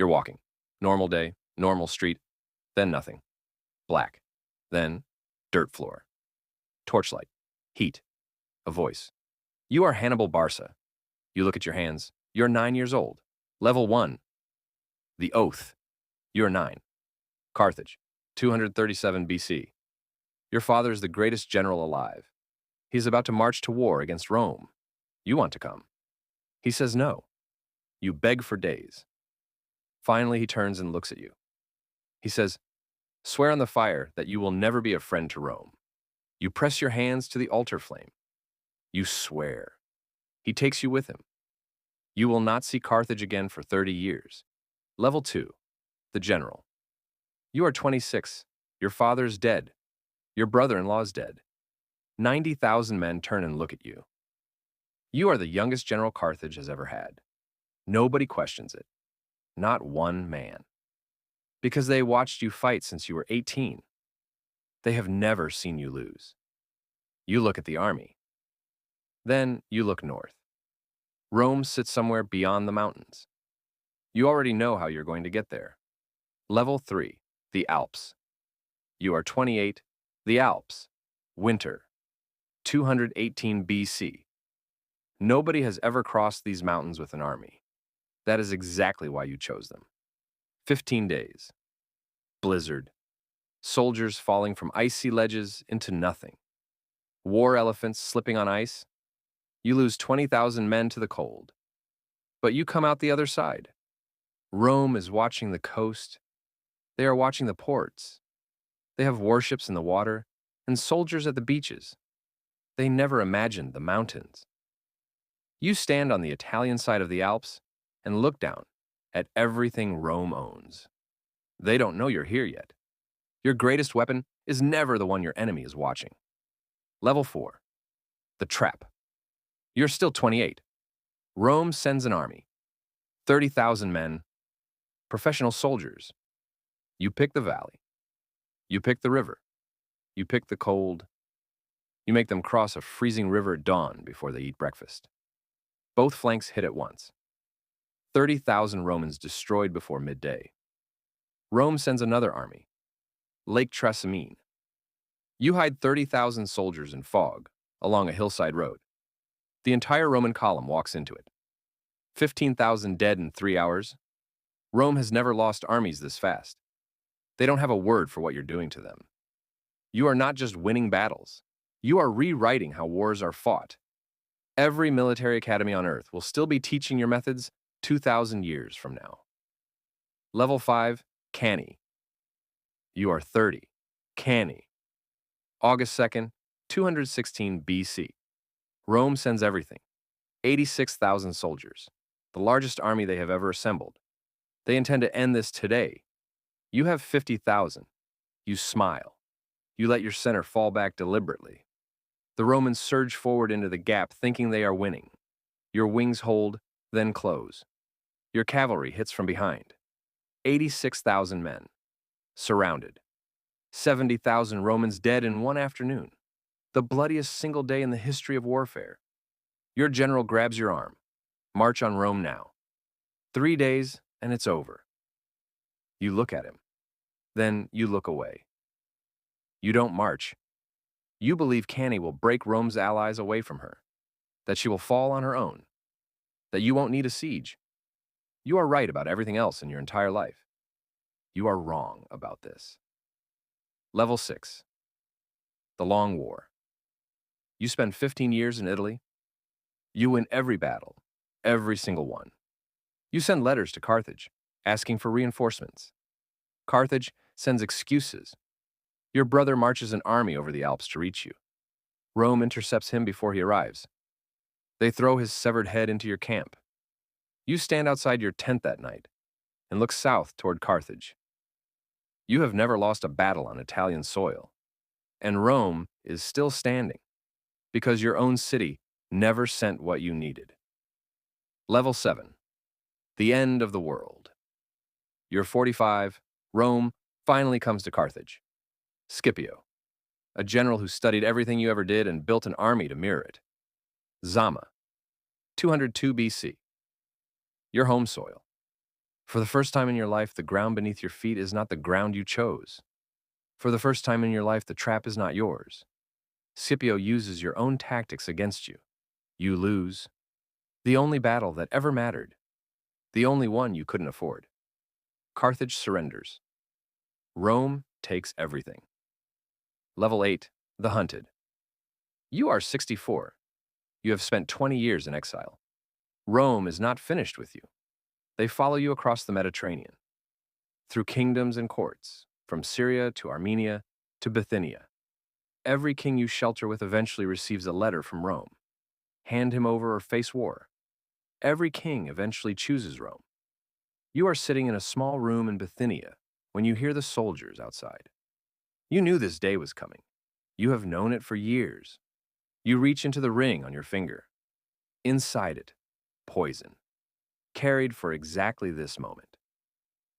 You're walking. Normal day, normal street, then nothing. Black. Then dirt floor. Torchlight. Heat. A voice. You are Hannibal Barca. You look at your hands. You're 9 years old. Level 1. The Oath. You're 9. Carthage. 237 BC. Your father is the greatest general alive. He is about to march to war against Rome. You want to come. He says no. You beg for days. Finally, he turns and looks at you. He says, swear on the fire that you will never be a friend to Rome. You press your hands to the altar flame. You swear. He takes you with him. You will not see Carthage again for 30 years. Level 2. The General. You are 26. Your father's dead. Your brother-in-law's dead. 90,000 men turn and look at you. You are the youngest general Carthage has ever had. Nobody questions it. Not one man. Because they watched you fight since you were 18. They have never seen you lose. You look at the army. Then you look north. Rome sits somewhere beyond the mountains. You already know how you're going to get there. Level 3. The Alps. You are 28. The Alps. Winter. 218 BC. Nobody has ever crossed these mountains with an army. That is exactly why you chose them. 15 days. Blizzard. Soldiers falling from icy ledges into nothing. War elephants slipping on ice. You lose 20,000 men to the cold. But you come out the other side. Rome is watching the coast. They are watching the ports. They have warships in the water and soldiers at the beaches. They never imagined the mountains. You stand on the Italian side of the Alps and look down at everything Rome owns. They don't know you're here yet. Your greatest weapon is never the one your enemy is watching. Level 4. The Trap. You're still 28. Rome sends an army. 30,000 men. Professional soldiers. You pick the valley. You pick the river. You pick the cold. You make them cross a freezing river at dawn before they eat breakfast. Both flanks hit at once. 30,000 Romans destroyed before midday. Rome sends another army. Lake Trasimene. You hide 30,000 soldiers in fog along a hillside road. The entire Roman column walks into it. 15,000 dead in 3 hours. Rome has never lost armies this fast. They don't have a word for what you're doing to them. You are not just winning battles. You are rewriting how wars are fought. Every military academy on Earth will still be teaching your methods 2,000 years from now. Level 5, Cannae. You are 30. Cannae. August 2nd, 216 BC. Rome sends everything. 86,000 soldiers, the largest army they have ever assembled. They intend to end this today. You have 50,000. You smile. You let your center fall back deliberately. The Romans surge forward into the gap thinking they are winning. Your wings hold, then close. Your cavalry hits from behind. 86,000 men. Surrounded. 70,000 Romans dead in one afternoon. The bloodiest single day in the history of warfare. Your general grabs your arm. March on Rome now. 3 days, and it's over. You look at him. Then you look away. You don't march. You believe Cannae will break Rome's allies away from her, that she will fall on her own, that you won't need a siege. You are right about everything else in your entire life. You are wrong about this. Level 6. The Long War. You spend 15 years in Italy. You win every battle, every single one. You send letters to Carthage, asking for reinforcements. Carthage sends excuses. Your brother marches an army over the Alps to reach you. Rome intercepts him before he arrives. They throw his severed head into your camp. You stand outside your tent that night and look south toward Carthage. You have never lost a battle on Italian soil, and Rome is still standing because your own city never sent what you needed. Level 7. The End of the World. You're 45. Rome finally comes to Carthage. Scipio, a general who studied everything you ever did and built an army to mirror it. Zama, 202 BC. Your home soil. For the first time in your life, the ground beneath your feet is not the ground you chose. For the first time in your life, the trap is not yours. Scipio uses your own tactics against you. You lose. The only battle that ever mattered. The only one you couldn't afford. Carthage surrenders. Rome takes everything. Level 8. The Hunted. You are 64. You have spent 20 years in exile. Rome is not finished with you. They follow you across the Mediterranean, through kingdoms and courts, from Syria to Armenia to Bithynia. Every king you shelter with eventually receives a letter from Rome. Hand him over or face war. Every king eventually chooses Rome. You are sitting in a small room in Bithynia when you hear the soldiers outside. You knew this day was coming. You have known it for years. You reach into the ring on your finger. Inside it, poison, carried for exactly this moment.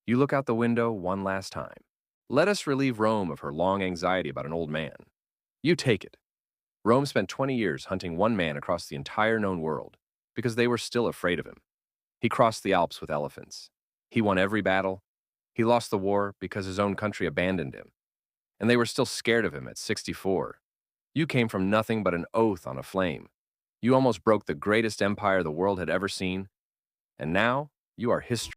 You look out the window one last time. Let us relieve Rome of her long anxiety about an old man. You take it. Rome spent 20 years hunting one man across the entire known world because they were still afraid of him. He crossed the Alps with elephants. He won every battle. He lost the war because his own country abandoned him. And they were still scared of him at 64. You came from nothing but an oath on a flame. You almost broke the greatest empire the world had ever seen. And now you are history.